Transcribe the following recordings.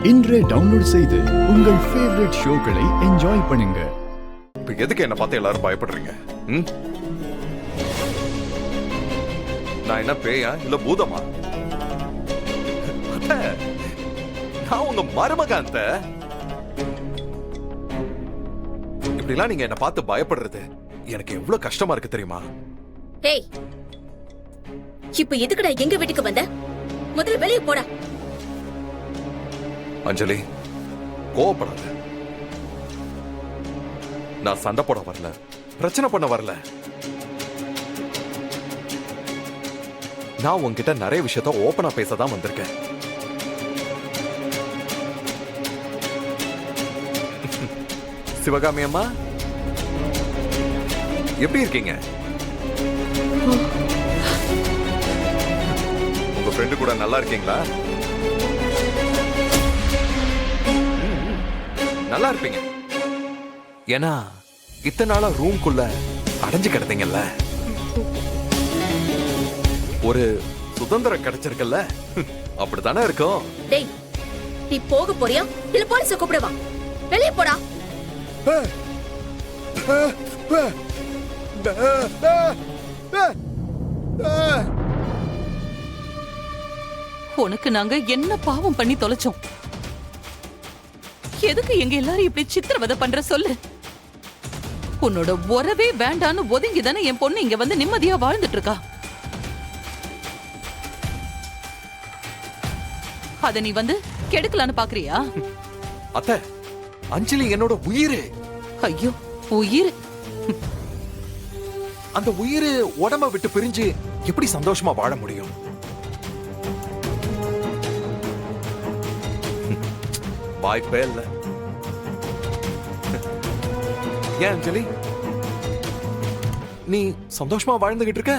இன்றே டவுன்லோட் செய்து உங்கள் ஃபேவரட் ஷோக்களை என்ஜாய் பண்ணுங்க. இப்ப எதுக்கு என்ன பார்த்து எல்லாரும் பயப்படுறீங்க? நான் என்ன பேயா இல்ல பூதமா? நான் உங்க மருமகாந்த. இப்படிலாம் நீங்க என்ன பார்த்து பயப்படுறது எனக்கு எவ்வளவு கஷ்டமா இருக்கு தெரியுமா? ஏய், இப்ப எதுக்குடா எங்க வீட்டுக்கு வந்த? முதல்ல வெளியே போடா. அஞ்சலி, கோவப்படாத. நான் சண்டை போட வரல, பிரச்சனை பண்ண வரல. நான் உன்கிட்ட நிறைய விஷயத்த ஓபனா பேசதான் வந்திருக்கேன். சிவகாமி அம்மா, எப்படி இருக்கீங்க? உங்க ஃப்ரெண்டு கூட நல்லா இருக்கீங்களா? நல்லா இருப்பீங்க. ஏன்னா இத்தனை நாளா ரூம்குள்ள அடைஞ்சு கிடந்தீங்கல்ல, ஒரு சுதந்திரம் கிடைச்சிருக்கல்ல, அப்படித்தானே இருக்கும். டேய், நீ போக போறியா இல்ல போலீஸ கூப்பிடவா? வெளியே போடா. உனக்கு நாங்க என்ன பாவம் பண்ணி தொலைச்சோம்? எதுக்கு எங்க எல்லாரும் இப்படி சித்திரவதை பண்ற சொல்லு? உன்னோட உறவே வேண்டான்னு ஒதுங்கிதானே என் பொண்ணு இங்க வந்து நிம்மதியா வாழ்ந்துட்டு இருக்கா. அத நீ வந்து கெடுக்கலான்னு பாக்குறியா? அத்தை, அஞ்சலி என்னோட உயிர். ஐயோ, உயிர். அந்த உயிர் உடம்ப விட்டு பிரிஞ்சு எப்படி சந்தோஷமா வாழ முடியும்? வாய்ப்பே இல்ல. ஏன் அஞ்சலி, நீ சந்தோஷமா வாழ்ந்துகிட்டு இருக்க?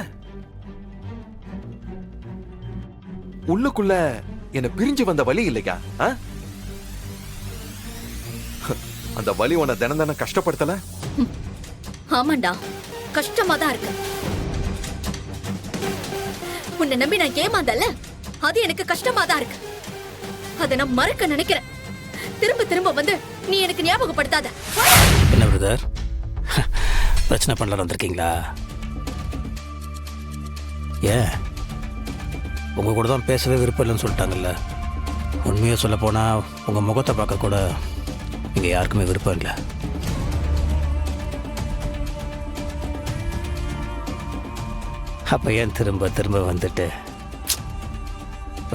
உள்ளுக்குள்ள என்ன பிரிஞ்சு வந்த வலி இல்லையா? அந்த வலி உன்னை தினம் தினம் கஷ்டப்படுத்தல? ஆமாண்டா, கஷ்டமா தான் இருக்கு. உன்னை நம்பி நான் ஏமாந்தல, அது எனக்கு கஷ்டமா தான் இருக்கு. அதை நான் மறக்க நினைக்கிறேன். திரும்ப திரும்ப வந்து நீ எனக்கு ஞாபகப்படுத்தாத. என்ன பிரதர், பிரச்சனை பண்ணல வந்திருக்கீங்களா? ஏன், உங்க கூட தான் பேசவே விருப்பம் இல்லைன்னு சொல்லிட்டாங்கல்ல. உண்மையை சொல்ல போனா உங்க முகத்தை பார்க்க கூட இங்க யாருக்குமே விருப்பம் இல்லை. அப்ப ஏன் திரும்ப திரும்ப வந்துட்டு?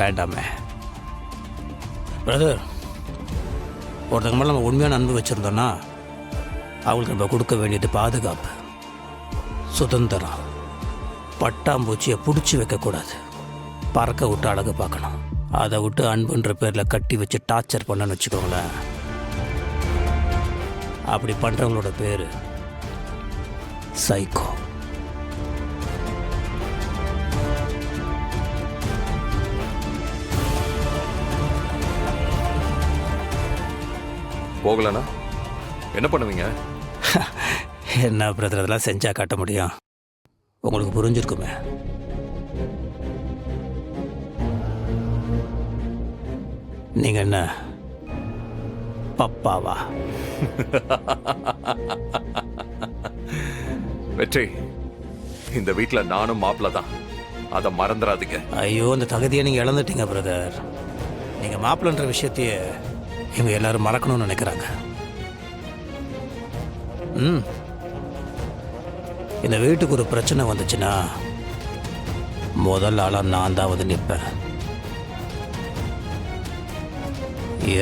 வேண்டாமே பிரதர், ஒருத்தங்க மேலே நம்ம உண்மையான அன்பு வச்சுருந்தோன்னா அவங்களுக்கு நம்ம கொடுக்க வேண்டியது பாதுகாப்பு, சுதந்திரம். பட்டாம்பூச்சியை பிடிச்சி வைக்கக்கூடாது, பறக்க விட்டு அழகு பார்க்கணும். அதை விட்டு அன்புன்ற பேரில் கட்டி வச்சு டார்ச்சர் பண்ணன்னு வச்சுக்கோங்களேன். அப்படி பண்ணுறவங்களோட பேர் சைக்கோ. போகலனா என்ன பண்ணுவீங்க? என்ன பிரதர், அதெல்லாம் செஞ்சா காட்ட முடியும்? உங்களுக்கு புரிஞ்சிருக்குமே. நீங்க என்ன பப்பாவா? வெற்றி, இந்த வீட்டுல நானும் மாப்பிள்ள தான், அதை மறந்துடாதீங்க. ஐயோ, அந்த தகுதியை நீங்க இழந்துட்டீங்க பிரதர். நீங்க மாப்பிள்ளன்ற விஷயத்தையே இவங்க எல்லாரும் மறக்கணும்னு நினைக்கிறாங்க. இந்த வீட்டுக்கு ஒரு பிரச்சனை வந்துச்சுன்னா முதல் ஆளா நான் தான் வந்து நிற்பேன்.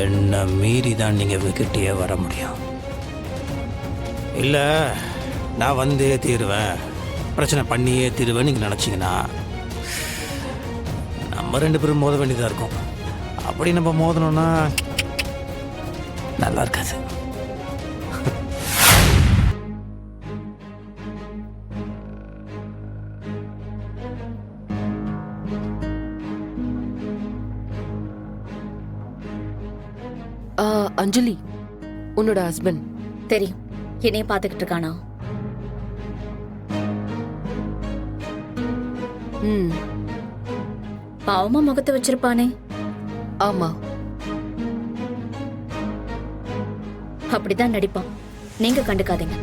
என்ன மீறி தான் நீங்க வீட்டுக்கிட்டே வர முடியும். இல்லை, நான் வந்தே தீருவேன், பிரச்சனை பண்ணியே தீருவேன் நீங்க நினைச்சீங்கன்னா நம்ம ரெண்டு பேரும் மோத வேண்டியதா இருக்கும். அப்படி நம்ம மோதணும்னா நல்லா இருக்காது. அஞ்சலி, உன்னோட ஹஸ்பண்ட் தெரியும், என்னைய பாத்துக்கிட்டு இருக்கானா? பாவமா முகத்தை வச்சிருப்பானே. ஆமா, அப்படிதான் நடிப்பான். நீங்க கண்டுக்காதீங்க.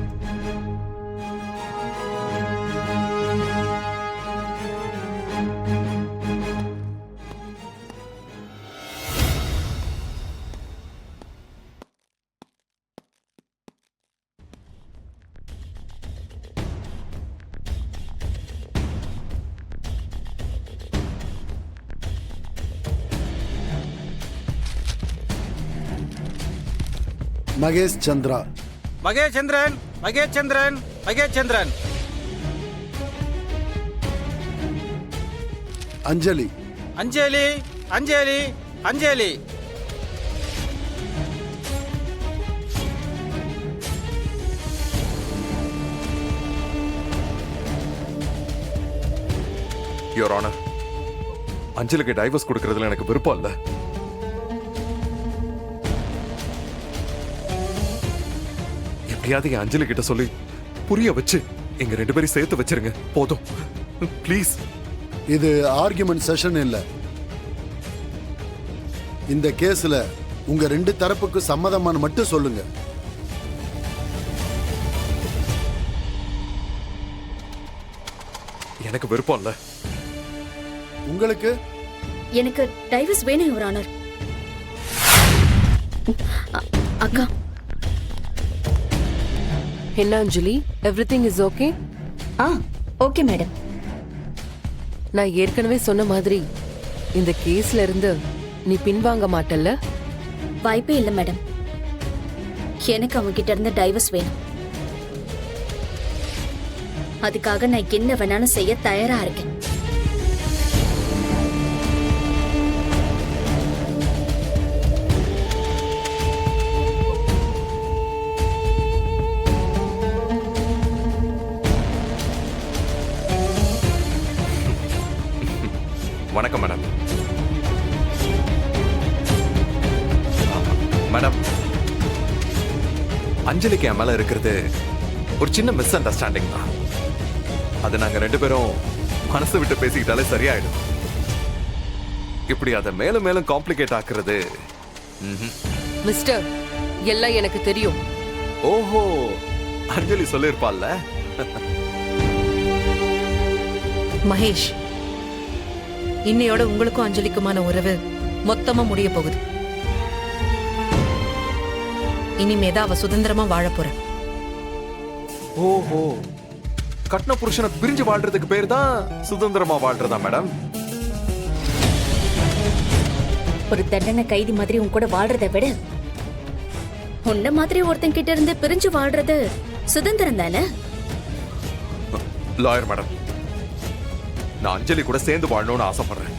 மகேஷ் சந்திரா. மகேச்சந்திரன் மகேச்சந்திரன் மகேச்சந்திரன். அஞ்சலி. அஞ்சலி அஞ்சலி அஞ்சலி. யுவர் ஆனர், அஞ்சலிக்கு டைவர்ஸ் கொடுக்கறதுல எனக்கு விருப்பம் இல்ல. எப்படியாவது என் அஞ்சலி கிட்ட சொல்லி புரிய வச்சு எங்க 2 பேரும் சேர்த்து வச்சிருங்க. போதும் ப்ளீஸ். இது ஆர்குமெண்ட் செஷன் இல்ல. இந்த கேஸ்ல உங்க 2 தரப்புக்கு சம்மதமான மட்டும் சொல்லுங்க. எனக்கு விருப்பம் இல்ல. உங்களுக்கு? எனக்கு டைவர்ஸ் வேணும் யுவர் ஆனர். அக்கா, என்ன Anjali, everything is okay? Okay madam. நான் ஏற்கனவே சொன்ன மாதிரி இந்த கேஸ்ல இருந்து நீ பின்வாங்க மாட்டல்ல? வாய்ப்பே இல்ல மேடம். எனக்கு அவங்க கிட்ட இருந்து டைவர்ஸ் வேணும். அதுக்காக நான் என்ன வேணாலும் செய்ய தயாரா இருக்கேன். வணக்கம் மேடம். மேடம், அஞ்சலிக்கு என் மேல இருக்கிறது ஒரு சின்ன மிஸ் அண்டர்ஸ்டாண்டிங் தான். அது நாங்க 2 பேரும் மனசு விட்டு பேசிக்கிட்டாலே சரியாயிடும். இப்படி அதை மேலும் மேலும் காம்ப்ளிகேட் ஆக்குறது. மிஸ்டர், எல்லாம் எனக்கு தெரியும். ஓஹோ, அஞ்சலி சொல்லிருப்பாள்ல. மகேஷ், இன்னையோட உங்களுக்கும் அஞ்சலிக்குமான உறவு மொத்தமா முடிய போகுது. இனிமேதான் அவ சுதந்திரமா வாழ போற. ஓஹோ, கட்டின புருஷனை பிரிஞ்சு வாழ்றதுக்கு பேர் தான் சுதந்திரமா வாழ்றதா மேடம்? ஒரு தண்டனை கைதி மாதிரி உன் கூட வாழ்றதை விட உன்ன மாதிரி ஒருத்தன் கிட்ட இருந்து பிரிஞ்சு வாழ்றது சுதந்திரம் தானே? லாயர் மேடம், நான் அஞ்சலி கூட சேர்ந்து வாழணும்னு ஆசைப்படுறேன்.